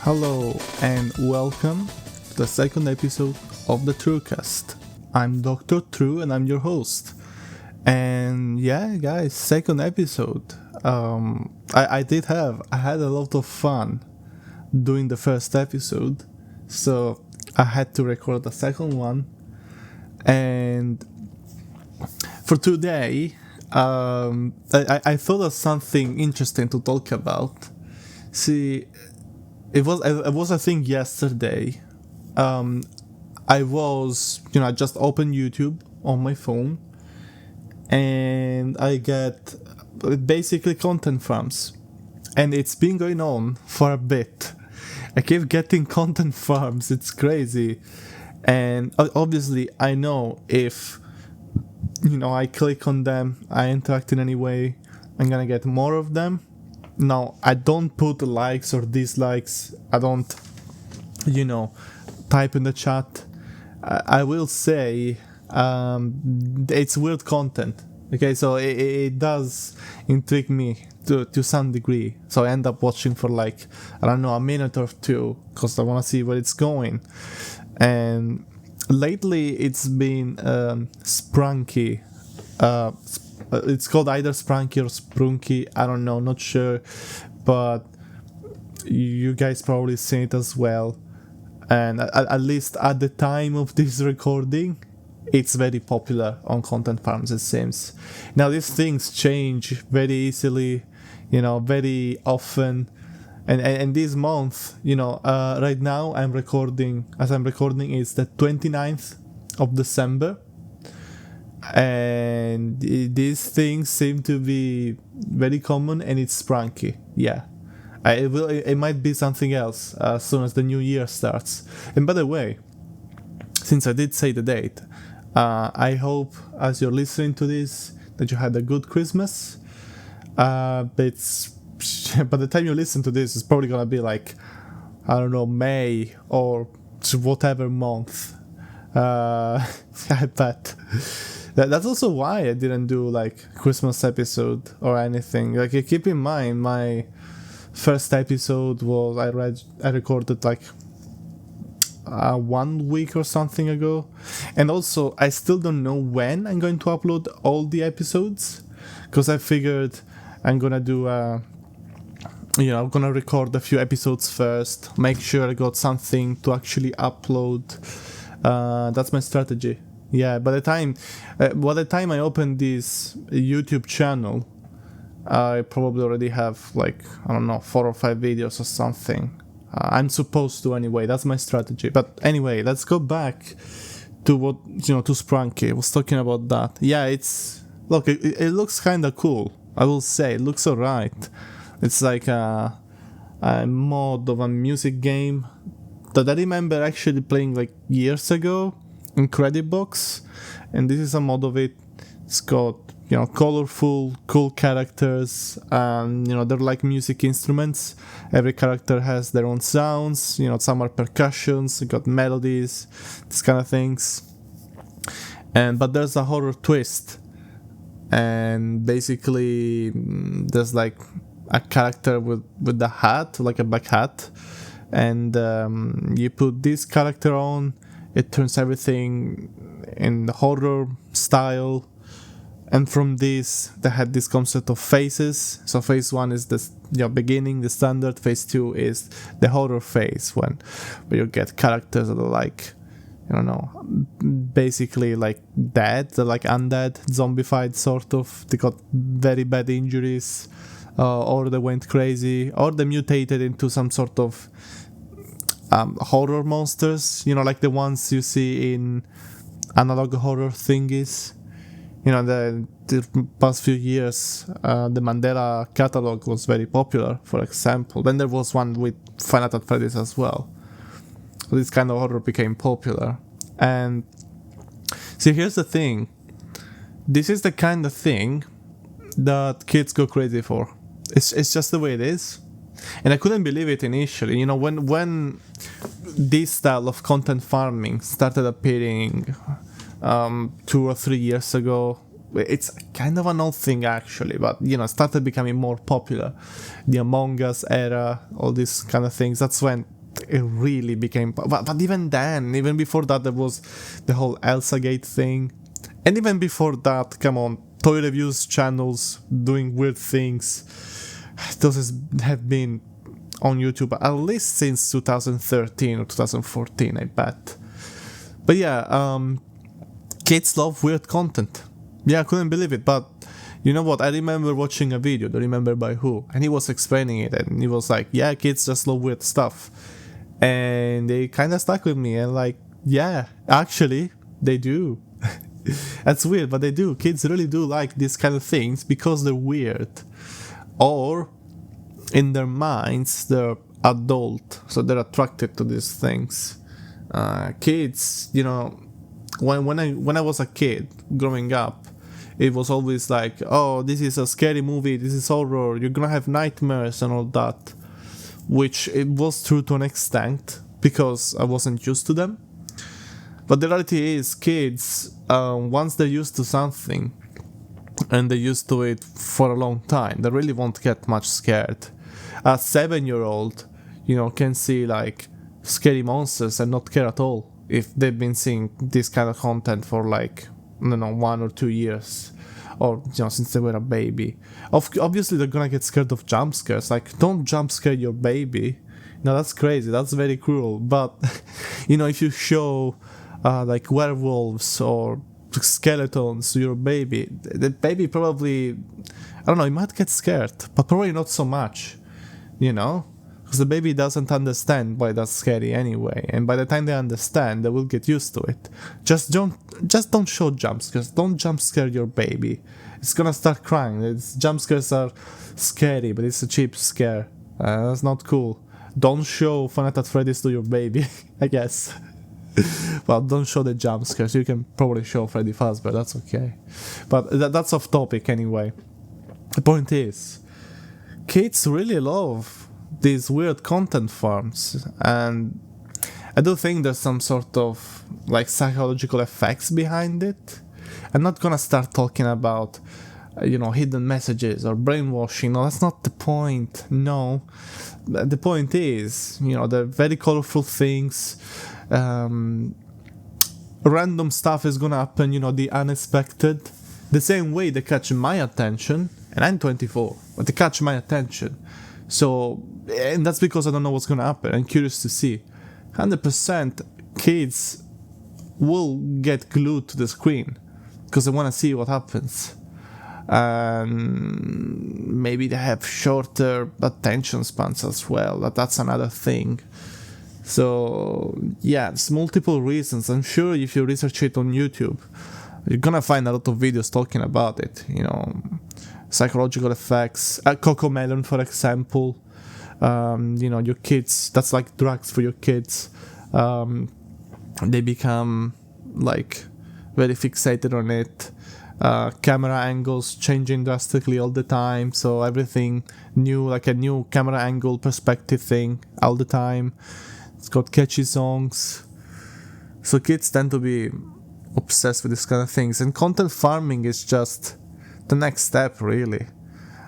Hello and welcome to the second episode of the TrueCast. I'm Dr. True and I'm your host. And yeah, guys, second episode. I had a lot of fun doing the first episode, so I had to record the second one. And for today, I thought of something interesting to talk about. See, it was I think yesterday. I just opened YouTube on my phone, and I get basically content farms, and it's been going on for a bit. I keep getting content farms. It's crazy, and obviously I know if I click on them, I interact in any way, I'm gonna get more of them. Now, I don't put likes or dislikes. I don't, type in the chat. I will say it's weird content. Okay, so it does intrigue me to some degree. So I end up watching for a minute or two because I want to see where it's going. And lately it's been Sprunky. It's called either Sprunky or Sprunky. I don't know, not sure. But you guys probably seen it as well. And at least at the time of this recording, it's very popular on content farms, it seems. Now, these things change very easily, very often. And this month, right now I'm recording, it's the 29th of December. And these things seem to be very common, and it's Sprunky. Yeah. It might be something else as soon as the new year starts. And by the way, since I did say the date, I hope as you're listening to this that you had a good Christmas. But by the time you listen to this, it's probably gonna be May or whatever month. I bet. That's also why I didn't do Christmas episode or anything. Keep in mind, my first episode was I recorded 1 week or something ago, and also I still don't know when I'm going to upload all the episodes, because I figured I'm gonna do I'm gonna record a few episodes first, make sure I got something to actually upload. That's my strategy. Yeah, by the time I open this YouTube channel, I probably already have 4 or 5 videos or something. I'm supposed to anyway. That's my strategy. But anyway, let's go back to to Sprunky. I was talking about that. Yeah, it looks kind of cool. I will say it looks alright. It's like a mod of a music game that I remember actually playing years ago in Creditbox, and this is a mod of it. It's got colorful, cool characters, and they're like music instruments. Every character has their own sounds. Some are percussions, you got melodies, these kind of things. But there's a horror twist, and basically there's a character with the hat, like a black hat, and you put this character on. It turns everything in the horror style. And from this, they had this concept of phases. So phase 1 is the beginning, the standard. Phase 2 is the horror phase, where you get characters that are basically dead. They're undead, zombified sort of. They got very bad injuries, or they went crazy, or they mutated into some sort of horror monsters, like the ones you see in analog horror thingies. The past few years, the Mandela catalog was very popular, for example. Then there was one with Five Nights at Freddy's as well. So this kind of horror became popular. And see, here's the thing. This is the kind of thing that kids go crazy for. It's just the way it is. And I couldn't believe it initially. When this style of content farming started appearing 2 or 3 years ago, it's kind of an old thing actually, but started becoming more popular. The Among Us era, all these kind of things. That's when it really became. But even then, even before that, there was the whole Elsagate thing. And even before that, come on, toy reviews channels doing weird things. Those have been on YouTube at least since 2013 or 2014, I bet. But yeah, kids love weird content. Yeah, I couldn't believe it, but you know what? I remember watching a video, don't remember by who, and he was explaining it, and he was like, yeah, kids just love weird stuff. And they kind of stuck with me, and like, yeah, actually, they do. That's weird, but they do. Kids really do like these kind of things because they're weird. Or, in their minds, they're adult, so they're attracted to these things. Kids, you know, when I was a kid growing up, it was always like, oh, this is a scary movie, this is horror, you're gonna have nightmares and all that. Which it was true to an extent, because I wasn't used to them. But the reality is, kids, once they're used to something, and they're used to it for a long time, they really won't get much scared. A 7-year-old, you know, can see like scary monsters and not care at all if they've been seeing this kind of content for like, I don't know, 1 or 2 years, or you know, since they were a baby. Obviously they're gonna get scared of jump scares. Like, don't jump scare your baby. No, that's crazy, that's very cruel. But you know, if you show like werewolves or skeletons to your baby, the baby probably, I don't know, it might get scared, but probably not so much, you know, because the baby doesn't understand why that's scary anyway, and by the time they understand, they will get used to it. Just don't show jump scares. Don't jump scare your baby. It's gonna start crying. Jump scares are scary, but it's a cheap scare. That's not cool. Don't show Five Nights at Freddy's to your baby, I guess. Well, don't show the jump scares. You can probably show Freddy Fazbear, that's okay. But that's off topic anyway. The point is, kids really love these weird content forms, and I do think there's some sort of like psychological effects behind it. I'm not gonna start talking about you know, hidden messages or brainwashing. No, that's not the point. No, the point is, you know, they're very colorful things. Random stuff is gonna happen, you know, the unexpected. The same way they catch my attention, and I'm 24, but they catch my attention. So, and that's because I don't know what's gonna happen. I'm curious to see. 100% kids will get glued to the screen because they want to see what happens. Maybe they have shorter attention spans as well. That's another thing. So yeah, there's multiple reasons. I'm sure if you research it on YouTube, you're gonna find a lot of videos talking about it. You know, psychological effects. Cocomelon, for example. You know, your kids. That's like drugs for your kids. They become like very fixated on it. Camera angles changing drastically all the time, so everything new, like a new camera angle perspective thing all the time. It's got catchy songs, so kids tend to be obsessed with this kind of things, and content farming is just the next step, really.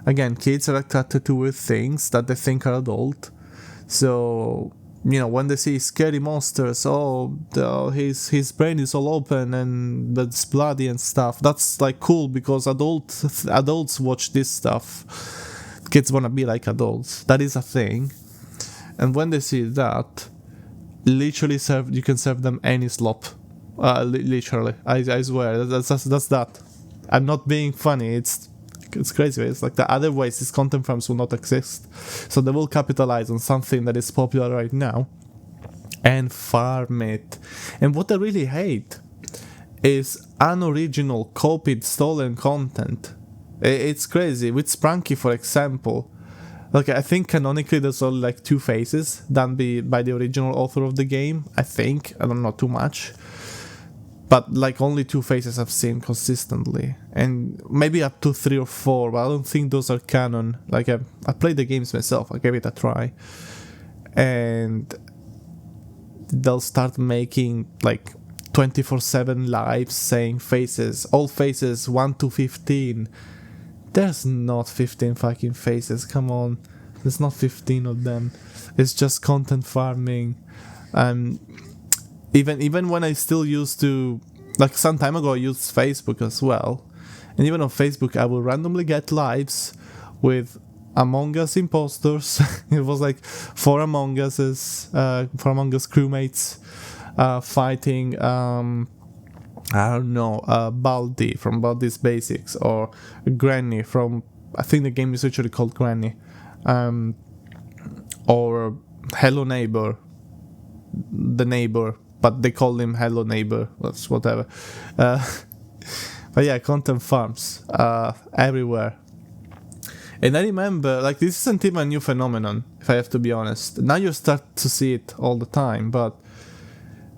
Again, kids are attracted to weird things that they think are adult, so you know, when they see scary monsters, his brain is all open and it's bloody and stuff. That's like cool because adults watch this stuff. Kids wanna be like adults. That is a thing. And when they see that, literally you can serve them any slop. Literally, I swear. That's that. I'm not being funny. It's crazy. It's like the other ways these content farms will not exist. So they will capitalize on something that is popular right now and farm it. And what I really hate is unoriginal, copied, stolen content. It's crazy. With Sprunky, for example, like I think canonically there's only like 2 faces done by the original author of the game. I think. I don't know too much. But like only 2 faces I've seen consistently, and maybe up to 3 or 4, but I don't think those are canon. Like I played the games myself, I gave it a try, and they'll start making like 24/7 lives saying faces, all faces 1 to 15. There's not 15 fucking faces, come on. There's not 15 of them. It's just content farming. Even when I still used to, like some time ago, I used Facebook as well. And even on Facebook, I will randomly get lives with Among Us imposters. It was like four Among Us crewmates fighting, I don't know, Baldi from Baldi's Basics, or Granny from, I think the game is actually called Granny, or Hello Neighbor, the neighbor, but they call him Hello Neighbor, that's whatever. But yeah, content farms everywhere. And I remember, like, this isn't even a new phenomenon, if I have to be honest. Now you start to see it all the time, but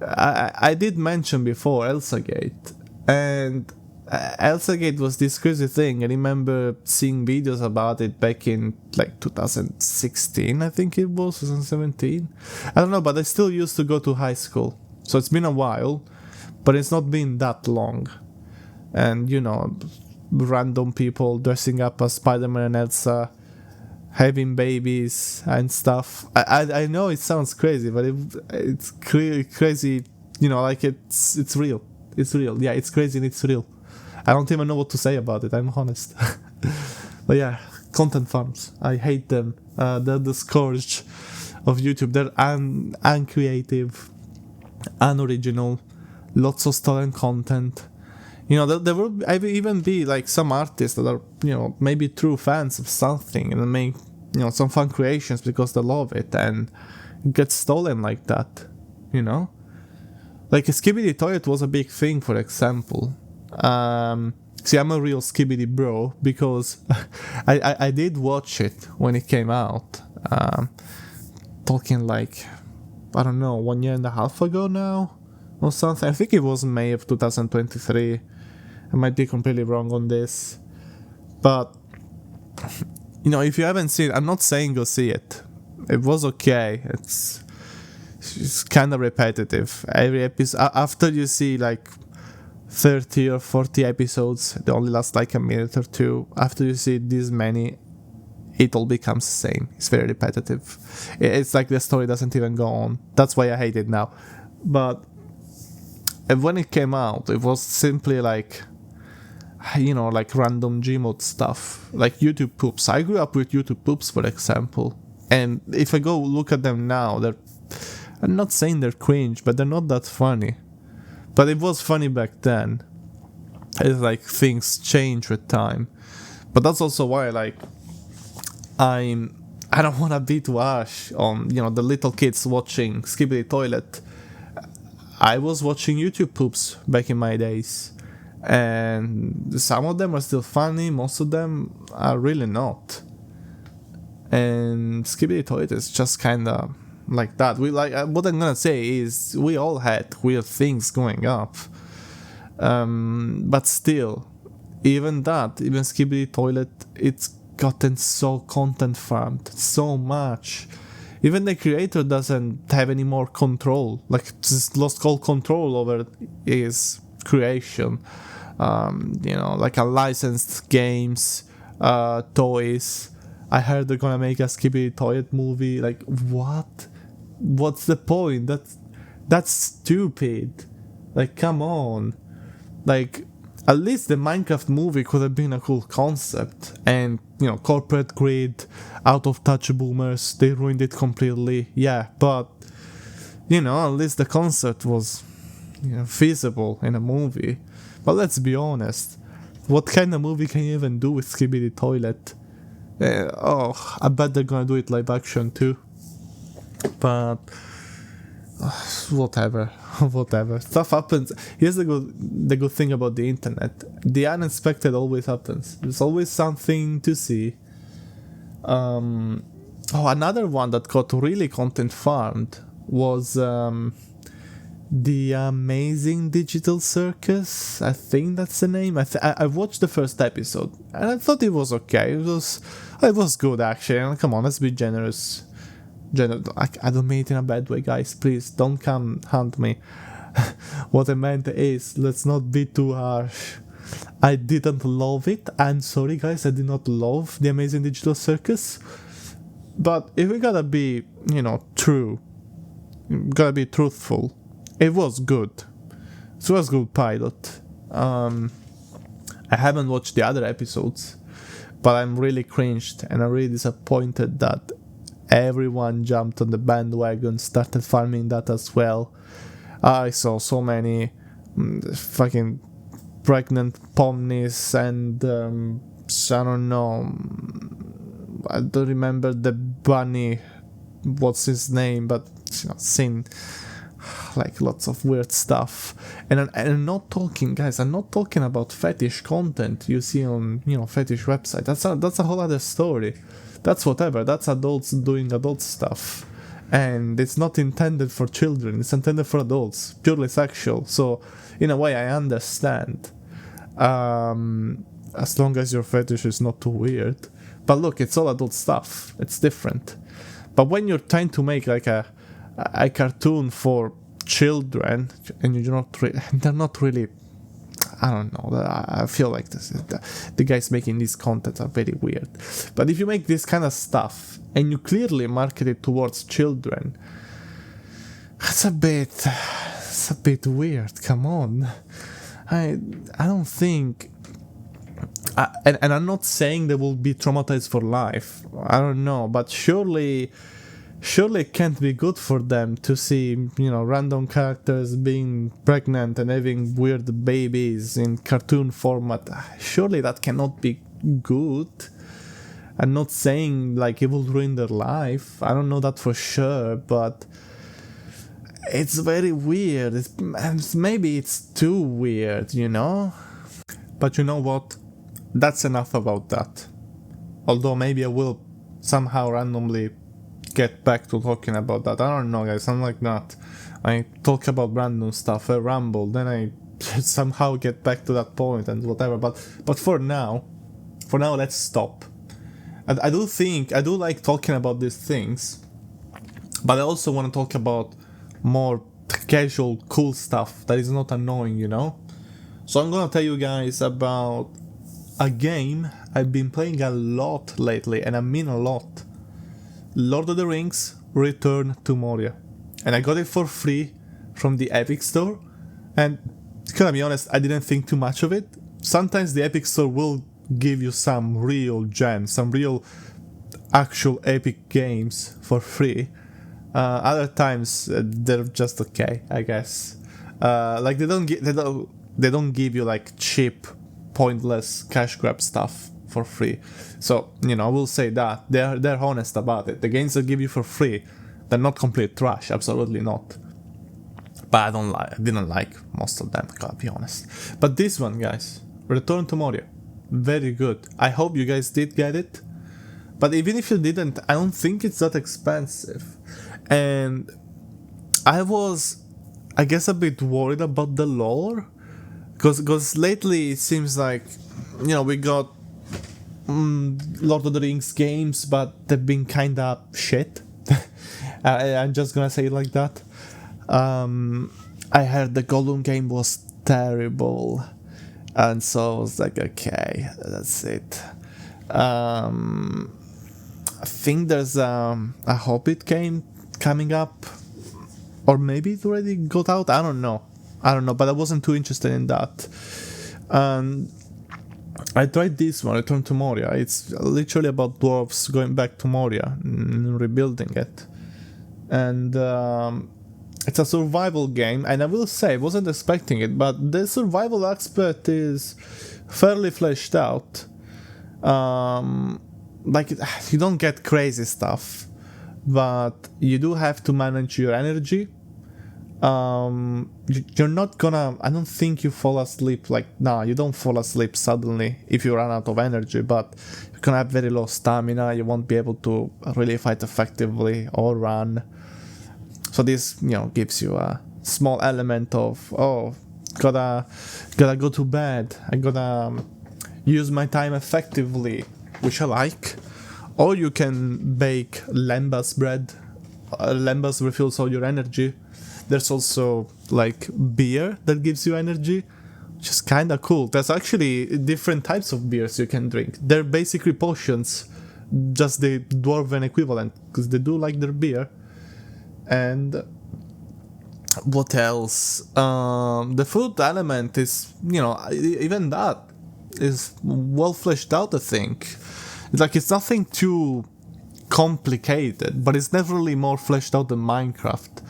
I did mention before Elsagate, and Elsagate was this crazy thing. I remember seeing videos about it back in like 2016, I think it was, 2017. I don't know, but I still used to go to high school, so it's been a while, but it's not been that long. And you know, random people dressing up as Spider-Man and Elsa, having babies and stuff. I know it sounds crazy, but it's crazy, you know, like it's real. It's real. Yeah, it's crazy and it's real. I don't even know what to say about it, I'm honest. But yeah, content farms. I hate them. They're the scourge of YouTube. They're uncreative, unoriginal, lots of stolen content. You know, there will even be like some artists that are, you know, maybe true fans of something and make, you know, some fun creations because they love it, and it gets stolen like that, you know? Like Skibidi Toilet was a big thing, for example. See, I'm a real Skibidi bro because I did watch it when it came out. Talking like, I don't know, 1.5 years ago now or something. I think it was May of 2023. I might be completely wrong on this, but you know, if you haven't seen it, I'm not saying go see it. It was okay. It's kind of repetitive. Every episode, after you see like 30 or 40 episodes, they only last like a minute or two. After you see this many, it all becomes the same. It's very repetitive. It's like the story doesn't even go on. That's why I hate it now. But when it came out, it was simply like, you know, like random Gmod stuff, like YouTube poops. I grew up with YouTube poops, for example, and if I go look at them now, I'm not saying they're cringe, but they're not that funny. But it was funny back then. It's like things change with time, but that's also why, like, I don't want to be too harsh on, you know, the little kids watching Skibidi Toilet. I was watching YouTube poops back in my days, and some of them are still funny, most of them are really not. And Skibidi Toilet is just kind of like that. We like what I'm gonna say is we all had weird things going up, but still, even Skibidi Toilet, it's gotten so content farmed so much. Even the creator doesn't have any more control, like just lost all control over his creation. You know, like unlicensed games, toys. I heard they're gonna make a Skibidi Toilet movie. Like, what? What's the point? That's stupid. Like, come on. Like, at least the Minecraft movie could have been a cool concept. And, you know, corporate greed, out of touch boomers, they ruined it completely. Yeah, but, you know, at least the concept was, you know, feasible in a movie. But let's be honest, what kind of movie can you even do with Skibidi Toilet? I bet they're gonna do it live action too. But whatever. Stuff happens. Here's the good thing about the internet. The unexpected always happens. There's always something to see. Another one that got really content farmed was The Amazing Digital Circus. I think that's the name. I watched the first episode and I thought it was okay. It was good actually. And come on, let's be generous. I don't mean it in a bad way, guys. Please don't come hunt me. What I meant is, let's not be too harsh. I didn't love it. I'm sorry, guys. I did not love The Amazing Digital Circus. But if we gotta be, gotta be truthful, it was good. It was good pilot. I haven't watched the other episodes, but I'm really cringed and I'm really disappointed that everyone jumped on the bandwagon, started farming that as well. I saw so many fucking pregnant pomnies and I don't know, I don't remember the bunny, what's his name, but seen like lots of weird stuff. And I'm not talking, guys, I'm not talking about fetish content you see on fetish website. That's a whole other story. That's whatever, that's adults doing adult stuff, and it's not intended for children, it's intended for adults, purely sexual. So in a way I understand, as long as your fetish is not too weird. But look, it's all adult stuff, it's different. But when you're trying to make like a cartoon for children and they're not really, I don't know, I feel like the guys making these content are very weird. But if you make this kind of stuff and you clearly market it towards children, it's a bit weird. Come on, I don't think. And I'm not saying they will be traumatized for life. I don't know, but surely it can't be good for them to see, random characters being pregnant and having weird babies in cartoon format. Surely that cannot be good. I'm not saying like it will ruin their life. I don't know that for sure, but it's very weird. Maybe it's too weird, But you know what? That's enough about that. Although maybe I will somehow randomly get back to talking about that. I don't know, guys, I'm like that. I talk about random stuff, I ramble, then I somehow get back to that point and whatever. But for now let's stop. I do like talking about these things, but I also want to talk about more casual, cool stuff that is not annoying, So I'm gonna tell you guys about a game I've been playing a lot lately, and I mean a lot. Lord of the Rings Return to Moria. And I got it for free from the Epic Store, and gonna be honest, I didn't think too much of it. Sometimes the Epic Store will give you some real gems, some real actual epic games for free. Other times they're just okay, I guess. Like they don't give you like cheap, pointless cash grab stuff for free. So I will say that they're honest about it. The games they give you for free, they're not complete trash, absolutely not. But I didn't like most of them, gotta be honest. But this one, guys, Return to Moria, very good. I hope you guys did get it. But even if you didn't, I don't think it's that expensive. And I was, I guess, a bit worried about the lore, because lately it seems like we got Lord of the Rings games, but they've been kinda shit. I'm just gonna say it like that. I heard the Gollum game was terrible, and so I was like, okay, that's it. I think there's a Hobbit game coming up, or maybe it already got out. I don't know, but I wasn't too interested in that. And I tried this one, Return to Moria. It's literally about dwarves going back to Moria and rebuilding it. And it's a survival game, and I will say, I wasn't expecting it, but the survival aspect is fairly fleshed out. Like, you don't get crazy stuff, but you do have to manage your energy. You're not gonna, I don't think you fall asleep, you don't fall asleep suddenly if you run out of energy, but you're gonna have very low stamina, you won't be able to really fight effectively or run. So this, gives you a small element of, gotta go to bed, I gotta use my time effectively, which I like. Or you can bake lembas bread. Lembas refills all your energy. There's also like beer that gives you energy, which is kind of cool. There's actually different types of beers you can drink. They're basically potions just the dwarven equivalent, because they do like their beer. And what else? The food element is, even that is well fleshed out, I think. It's nothing too complicated, but it's never really more fleshed out than Minecraft.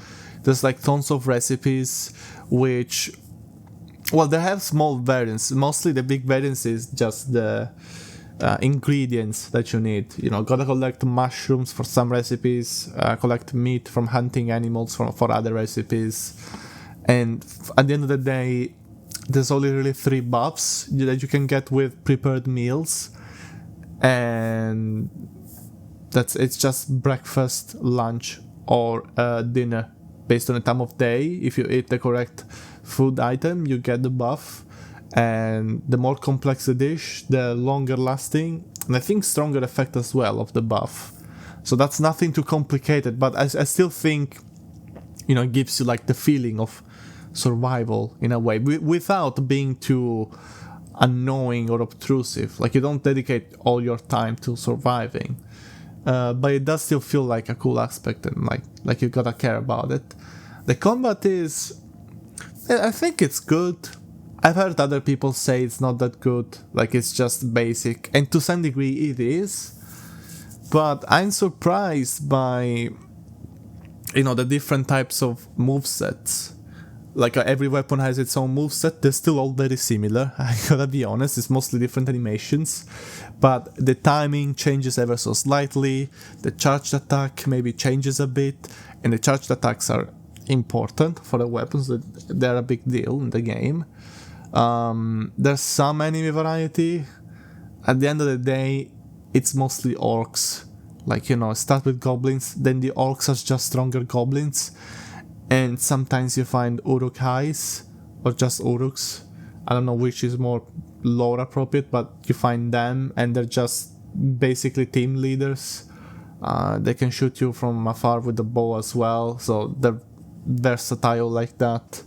There's like tons of recipes, which, well, they have small variants. Mostly the big variance is just the ingredients that you need. Gotta collect mushrooms for some recipes, collect meat from hunting animals for other recipes. And at the end of the day, there's only really 3 buffs that you can get with prepared meals. And it's just breakfast, lunch, or dinner based on the time of day. If you eat the correct food item, you get the buff. And the more complex the dish, the longer lasting, and I think stronger effect as well of the buff. So that's nothing too complicated, but I still think, it gives you like the feeling of survival in a way, without being too annoying or obtrusive. Like, you don't dedicate all your time to surviving, but it does still feel like a cool aspect, and like you gotta care about it. The combat is, I think it's good. I've heard other people say it's not that good, like it's just basic, and to some degree it is, but I'm surprised by, the different types of movesets. Like every weapon has its own moveset, they're still all very similar, I gotta be honest, it's mostly different animations, but the timing changes ever so slightly, the charged attack maybe changes a bit, and the charged attacks are important for the weapons, they're a big deal in the game. There's some enemy variety. At the end of the day, it's mostly orcs. Start with goblins, then the orcs are just stronger goblins, and sometimes you find uruk-hais or just uruks. I don't know which is more lore appropriate, but you find them, and they're just basically team leaders. They can shoot you from afar with the bow as well, so they're versatile like that.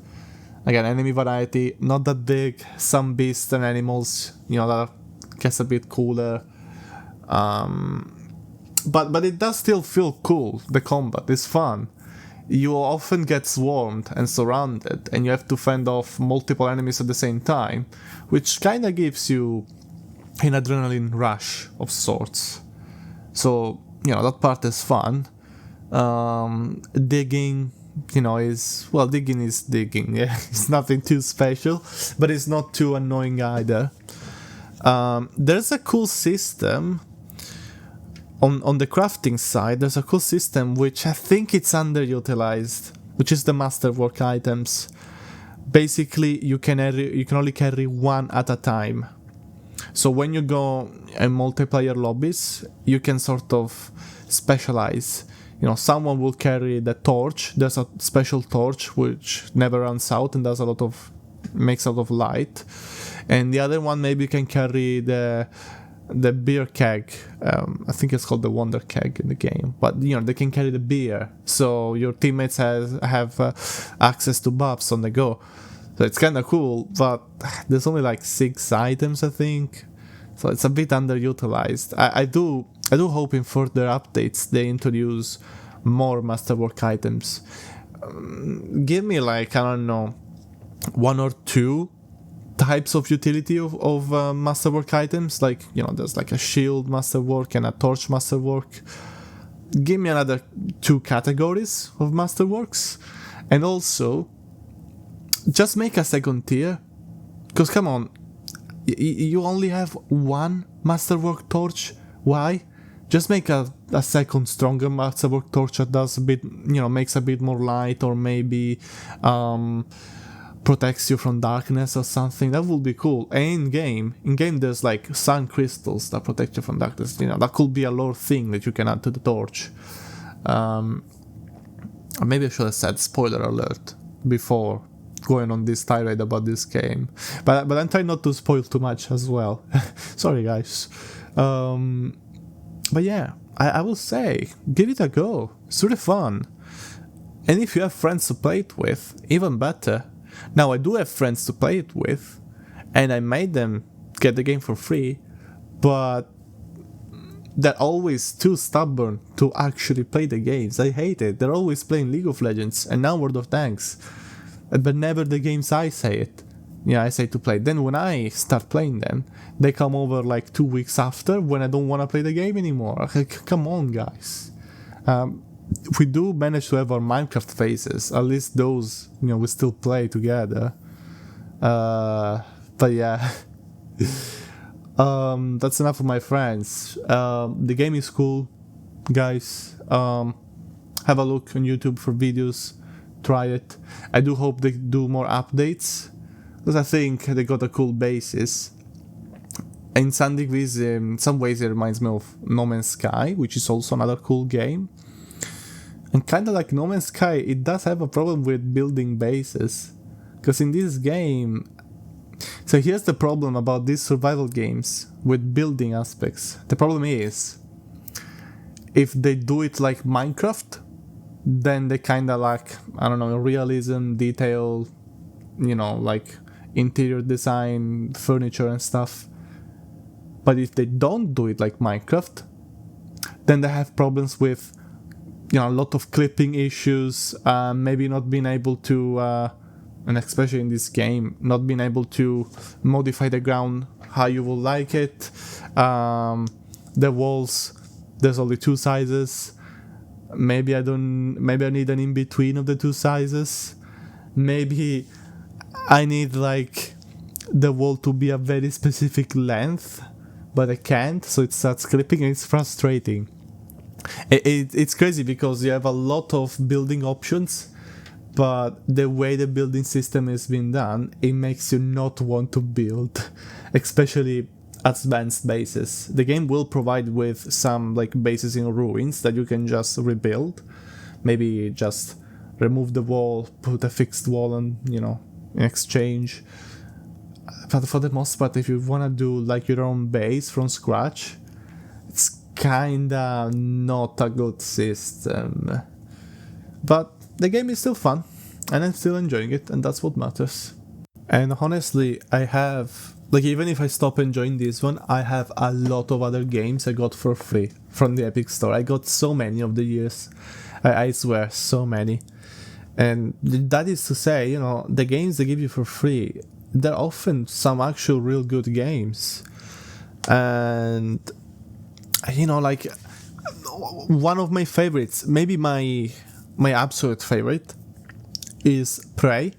Again, enemy variety, not that big. Some beasts and animals, that gets a bit cooler. But it does still feel cool. The combat is fun. You often get swarmed and surrounded, and you have to fend off multiple enemies at the same time, which kind of gives you an adrenaline rush of sorts. So, that part is fun. Digging, digging is digging, yeah. It's nothing too special, but it's not too annoying either. There's a cool system on the crafting side. There's a cool system which I think it's underutilized, which is the masterwork items. Basically, you can only carry one at a time. So when you go in multiplayer lobbies, you can sort of specialize. Someone will carry the torch. There's a special torch which never runs out and makes a lot of light. And the other one maybe can carry the beer keg. I think it's called the Wonder Keg in the game. But they can carry the beer, so your teammates have access to buffs on the go. So it's kind of cool, but there's only like 6 items, I think. So it's a bit underutilized. I do hope in further updates they introduce more masterwork items. Give me I don't know, 1 or 2 types of utility of masterwork items. There's like a shield masterwork and a torch masterwork. Give me another 2 categories of masterworks, and also just make a second tier. Because come on, you only have 1 masterwork torch. Why? Just make a second stronger masterwork torch that does a bit, makes a bit more light, or maybe protects you from darkness or something. That would be cool. And in game there's like sun crystals that protect you from darkness. That could be a lore thing that you can add to the torch. Maybe I should have said spoiler alert before going on this tirade about this game, but I'm trying not to spoil too much as well. Sorry guys. But yeah, I will say give it a go. It's really fun, and if you have friends to play it with, even better. Now I do have friends to play it with, and I made them get the game for free, but they're always too stubborn to actually play the games. I hate it. They're always playing League of Legends and now World of Tanks, but never the games I say it. Yeah, I say to play. Then when I start playing them, they come over like 2 weeks after when I don't want to play the game anymore. Like, come on, guys. We do manage to have our Minecraft phases. At least those, we still play together. But yeah. That's enough of my friends. The game is cool, guys. Have a look on YouTube for videos. Try it. I do hope they do more updates, because I think they got a cool basis. In some degrees, in some ways, it reminds me of No Man's Sky, which is also another cool game. And kind of like No Man's Sky, it does have a problem with building bases, because in this game, so here's the problem about these survival games with building aspects. The problem is, if they do it like Minecraft, then they kind of lack, I don't know, realism, detail, like interior design, furniture and stuff. But if they don't do it like Minecraft, then they have problems with, a lot of clipping issues, maybe not being able to, and especially in this game, not being able to modify the ground how you would like it. The walls, there's only 2 sizes. Maybe I need an in-between of the 2 sizes. Maybe I need like the wall to be a very specific length, but I can't, so it starts clipping and it's frustrating. It's crazy because you have a lot of building options, but the way the building system is being done, it makes you not want to build, especially advanced bases. The game will provide with some like bases in ruins that you can just rebuild. Maybe just remove the wall, put a fixed wall on, in exchange. But for the most part, if you want to do like your own base from scratch, it's kinda not a good system. But the game is still fun, and I'm still enjoying it, and that's what matters. And honestly, I have, like, even if I stop enjoying this one, I have a lot of other games I got for free from the Epic Store. I got so many over the years. I swear, so many. And that is to say, the games they give you for free, they're often some actual real good games. And, like, one of my favorites, maybe my absolute favorite, is Prey,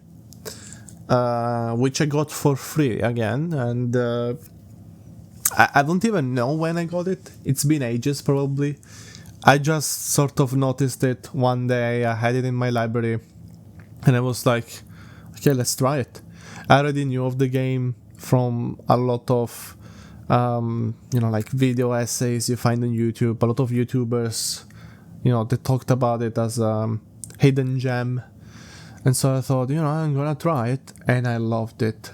which I got for free again, and I don't even know when I got it. It's been ages, probably. I just sort of noticed it one day. I had it in my library, and I was like, okay, let's try it. I already knew of the game from a lot of like video essays you find on YouTube. A lot of YouTubers, they talked about it as a hidden gem. And so I thought, I'm gonna try it, and I loved it.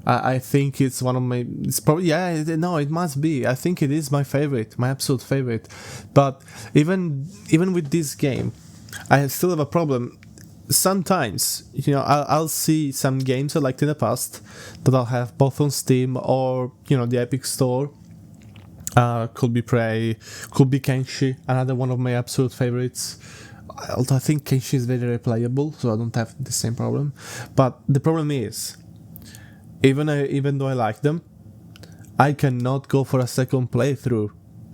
I think it's one of my, it's probably, it must be. I think it is my favorite, my absolute favorite. But even with this game, I still have a problem. Sometimes, I'll see some games I liked in the past that I'll have both on Steam or, the Epic Store. Could be Prey, could be Kenshi, another one of my absolute favorites. Although I think Kenshi is very replayable, so I don't have the same problem. But the problem is, even though I like them, I cannot go for a second playthrough.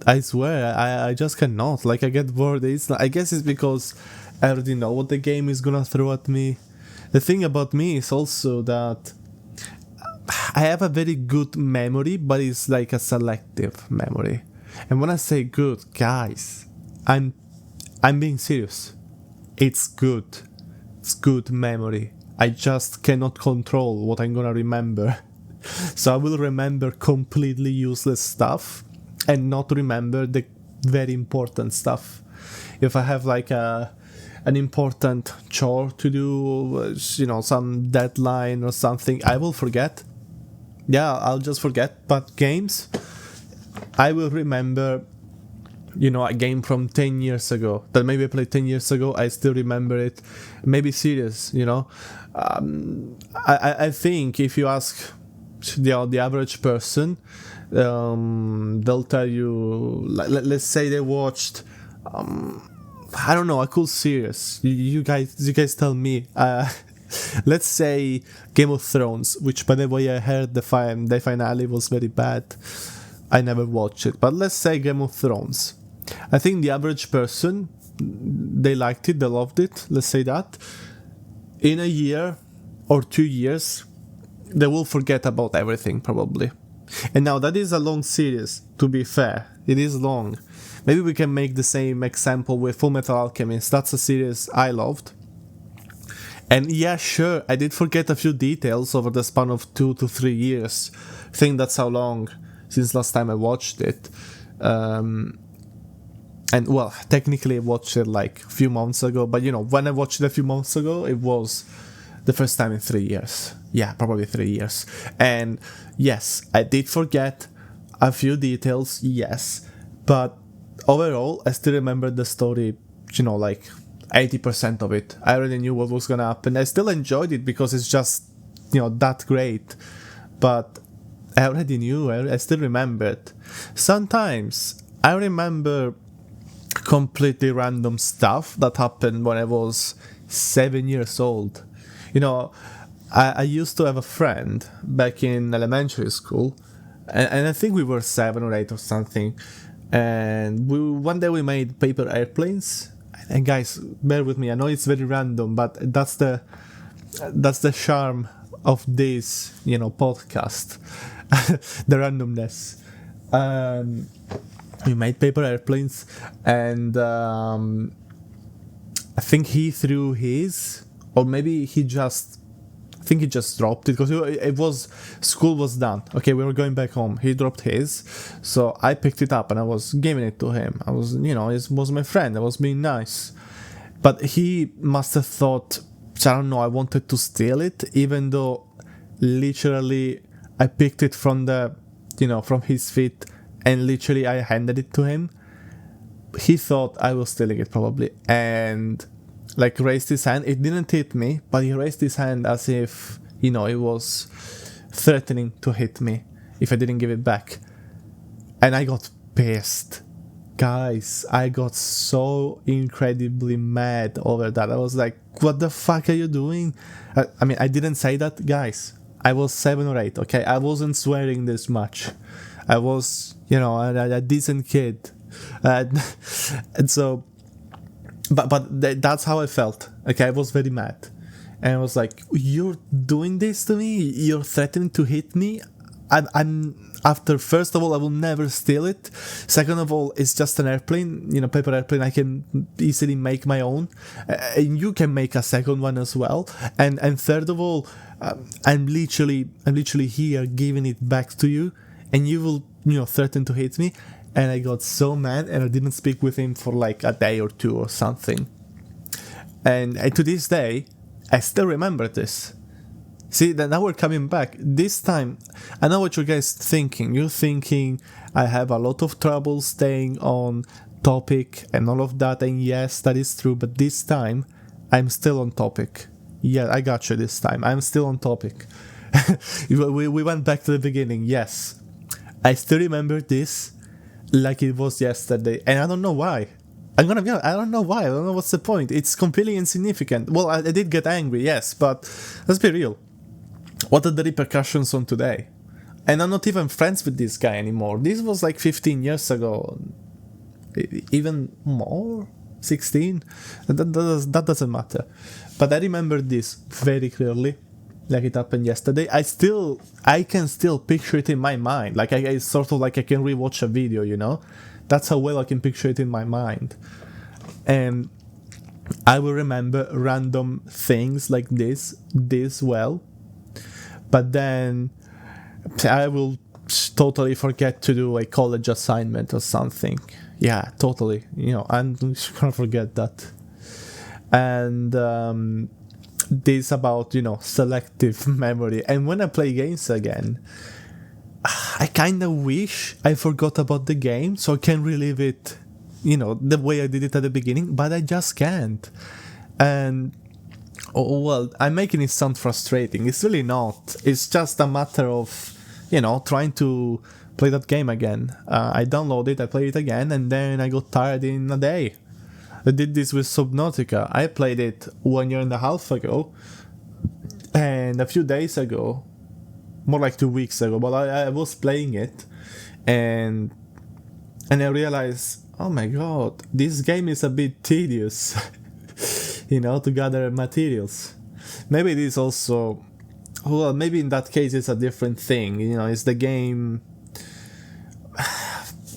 I swear, I just cannot. Like, I get bored. I guess it's because I already know what the game is gonna throw at me. The thing about me is also that I have a very good memory, but it's like a selective memory. And when I say good, guys, I'm being serious. It's good. It's good memory. I just cannot control what I'm gonna remember. So I will remember completely useless stuff and not remember the very important stuff. If I have like an important chore to do, some deadline or something, I will forget. Yeah, I'll just forget. But games, I will remember, a game from 10 years ago that maybe I played 10 years ago. I still remember it. Maybe serious, I think if you ask the average person, They'll tell you, let's say they watched, I don't know, a cool series. You guys tell me. Let's say Game of Thrones, which by the way I heard the finale was very bad. I never watched it, but let's say Game of Thrones. I think the average person, they liked it, they loved it. Let's say that. In a year or 2 years, they will forget about everything probably. And now that is a long series, to be fair. It is long. Maybe we can make the same example with Full Metal Alchemist. That's a series I loved. And yeah, sure, I did forget a few details over the span of 2 to 3 years. I think that's how long since last time I watched it. And well, technically I watched it like a few months ago. But you know, when I watched it a few months ago, it was the first time in 3 years. Yeah, probably 3 years. And yes, I did forget a few details, yes. But overall, I still remember the story, you know, like 80% of it. I already knew what was gonna happen. I still enjoyed it because it's just, you know, that great. But I already knew, I still remembered. Sometimes I remember completely random stuff that happened when I was 7 years old. You know, I used to have a friend back in elementary school, and I think we were 7 or 8 or something. And one day we made paper airplanes. And guys, bear with me. I know it's very random, but that's the charm of this, you know, podcast, the randomness. We made paper airplanes, and I think he threw his, or maybe he just. I think he just dropped it because school was done. Okay, we were going back home. He dropped his, so I picked it up and I was giving it to him. I was, you know, it was my friend. I was being nice, but he must have thought, I don't know, I wanted to steal it, even though literally I picked it from from his feet and literally I handed it to him. He thought I was stealing it probably, and like raised his hand. It didn't hit me, but he raised his hand as if, you know, he was threatening to hit me if I didn't give it back. And I got pissed. Guys, I got so incredibly mad over that. I was like, what the fuck are you doing? I mean, I didn't say that, guys. I was 7 or 8, okay? I wasn't swearing this much. I was, you know, a decent kid. And so... But that's how I felt. Okay, I was very mad. And I was like, you're doing this to me? You're threatening to hit me? After, first of all, I will never steal it. Second of all, it's just an airplane, you know, paper airplane. I can easily make my own. And you can make a second one as well. And third of all, I'm literally here giving it back to you. And you will, you know, threaten to hit me. And I got so mad and I didn't speak with him for like a day or 2 or something. And to this day, I still remember this. See, now we're coming back. This time, I know what you guys thinking. You're thinking I have a lot of trouble staying on topic and all of that. And yes, that is true. But this time, I'm still on topic. Yeah, I got you this time. I'm still on topic. we went back to the beginning. Yes. I still remember this like it was yesterday, and I don't know why. I'm gonna be honest, I don't know why. I don't know what's the point. It's completely insignificant. Well, I did get angry, yes, but let's be real. What are the repercussions on today? And I'm not even friends with this guy anymore. This was like 15 years ago. Even more? 16? That doesn't matter. But I remember this very clearly. Like it happened yesterday. I can still picture it in my mind. Like I sort of like I can rewatch a video, you know? That's how well I can picture it in my mind. And I will remember random things like this well. But then I will totally forget to do a college assignment or something. Yeah, totally. You know, I'm just gonna forget that. And this about, you know, selective memory. And when I play games again, I kind of wish I forgot about the game so I can relive it, you know, the way I did it at the beginning, but I just can't. And well, I'm making it sound frustrating. It's really not. It's just a matter of, you know, trying to play that game again. I downloaded it, I played it again, and then I got tired in a day. I did this with Subnautica. I played it 1.5 years ago, and a few days ago, more like 2 weeks ago, but I was playing it, and I realized, oh my god, this game is a bit tedious, to gather materials. Maybe it is also, well, maybe in that case it's a different thing, it's the game.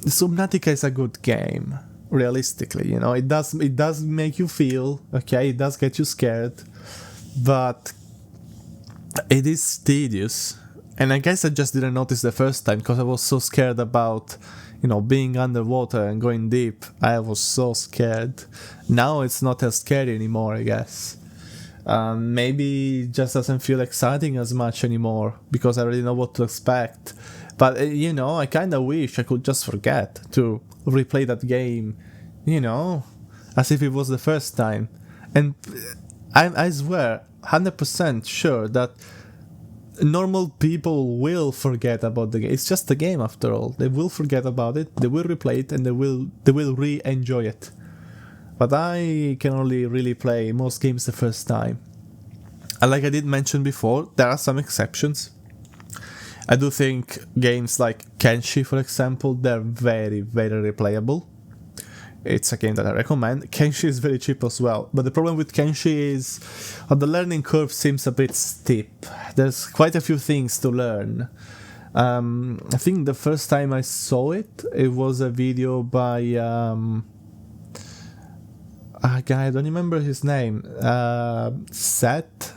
Subnautica is a good game, realistically, it does make you feel, okay, it does get you scared, but it is tedious. And I guess I just didn't notice the first time because I was so scared about, being underwater and going deep. I was so scared. Now it's not as scary anymore, I guess. Maybe it just doesn't feel exciting as much anymore because I already know what to expect. But, I kind of wish I could just forget to replay that game, as if it was the first time. And I swear, 100% sure that normal people will forget about the game. It's just a game after all. They will forget about it, they will replay it, and they will re-enjoy it. But I can only really play most games the first time. And like I did mention before, there are some exceptions. I do think games like Kenshi, for example, they're very, very replayable. It's a game that I recommend. Kenshi is very cheap as well, but the problem with Kenshi is the learning curve seems a bit steep. There's quite a few things to learn. I think the first time I saw it was a video by a guy, I don't remember his name, Seth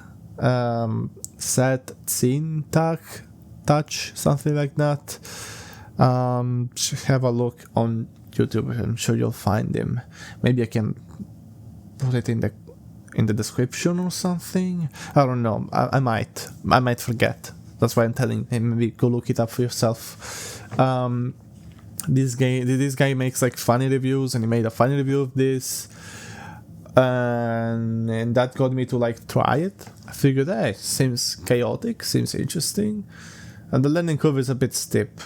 Touch, something like that. Have a look on YouTube. I'm sure you'll find him. Maybe I can put it in the description or something. I don't know. I might forget. That's why I'm telling him. Maybe go look it up for yourself. This guy makes like funny reviews, and he made a funny review of this, and that got me to like try it. I figured, hey, seems chaotic, seems interesting, and the learning curve is a bit steep.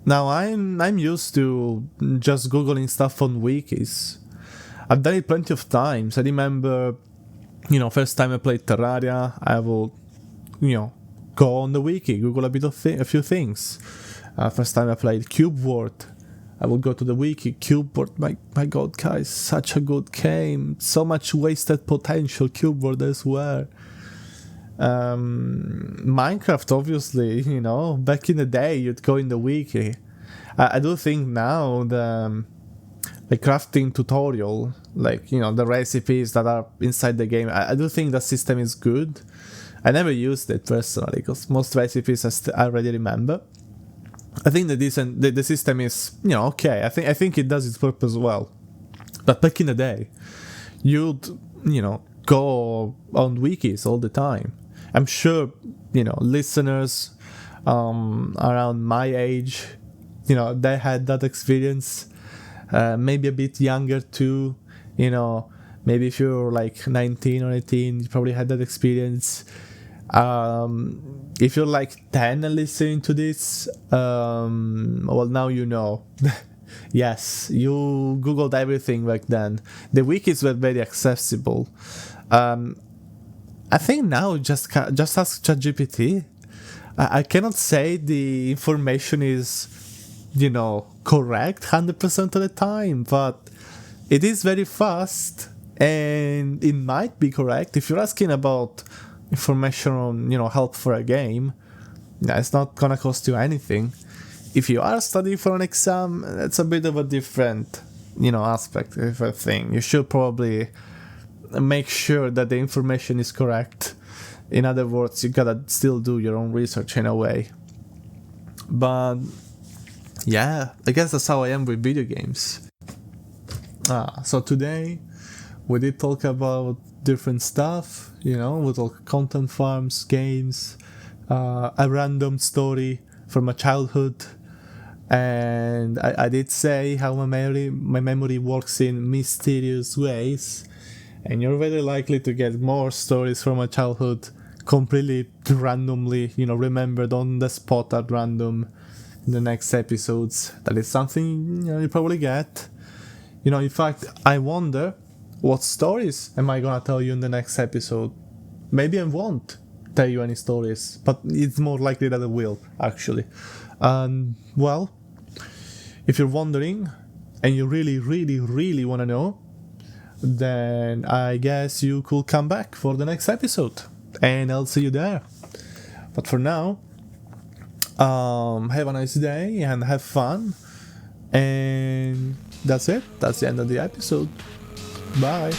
Now I'm used to just googling stuff on wikis. I've done it plenty of times. I remember, first time I played Terraria, I will, go on the wiki, Google a few things. First time I played Cube World, I would go to the wiki. Cube World, my god, guys, such a good game. So much wasted potential. Cube World, I swear. Minecraft, obviously, back in the day you'd go in the wiki. I do think now the crafting tutorial, the recipes that are inside the game, I do think the system is good. I never used it personally because most recipes I already remember. I think the system is okay. I think it does its purpose well. But back in the day, you'd go on wikis all the time. I'm sure, listeners around my age, they had that experience. Maybe a bit younger too, maybe if you're like 19 or 18, you probably had that experience. If you're like 10 and listening to this, well, now you know. Yes, you Googled everything back then. The wikis were very accessible. I think now just ask ChatGPT. I cannot say the information is, correct 100% of the time, but it is very fast and it might be correct. If you're asking about information on, help for a game, it's not gonna cost you anything. If you are studying for an exam, that's a bit of a different, aspect of a thing. You should probably make sure that the information is correct. In other words, you gotta still do your own research in a way. But yeah, I guess that's how I am with video games. So today we did talk about different stuff, we talk content farms, games, a random story from my childhood, and I did say how my memory works in mysterious ways. And you're very likely to get more stories from my childhood completely randomly, remembered on the spot at random. in the next episodes. That is something you probably get. In fact, I wonder what stories am I gonna tell you in the next episode. Maybe I won't tell you any stories, but it's more likely that I will, actually. Well, if you're wondering and you really, really, really want to know, then I guess you could come back for the next episode, and I'll see you there. But for now, have a nice day and have fun, and that's it. That's the end of the episode. Bye.